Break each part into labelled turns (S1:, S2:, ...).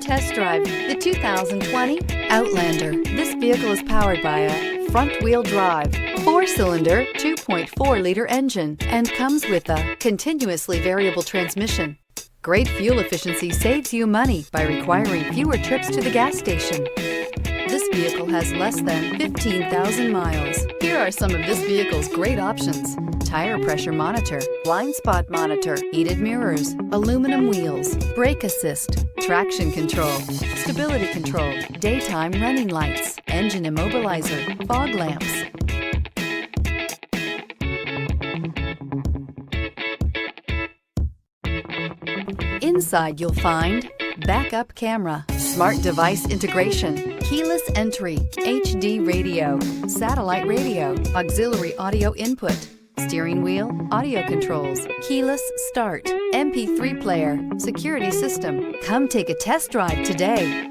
S1: test drive the 2020 Outlander. This vehicle is powered by a front-wheel drive, 4-cylinder, 2.4-liter engine, and comes with a continuously variable transmission. Great fuel efficiency saves you money by requiring fewer trips to the gas station. This vehicle has less than 15,000 miles. Here are some of this vehicle's great options: tire pressure monitor, blind spot monitor, heated mirrors, aluminum wheels, brake assist, traction control, stability control, daytime running lights, engine immobilizer, fog lamps. Inside you'll find backup camera, smart device integration, keyless entry, HD radio, satellite radio, auxiliary audio input, steering wheel audio controls, keyless start, MP3 player, security system. Come take a test drive today.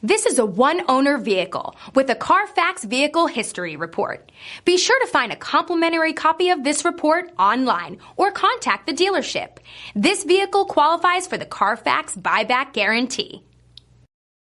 S2: This is a one-owner vehicle with a Carfax Vehicle History Report. Be sure to find a complimentary copy of this report online or contact the dealership. This vehicle qualifies for the Carfax Buyback Guarantee.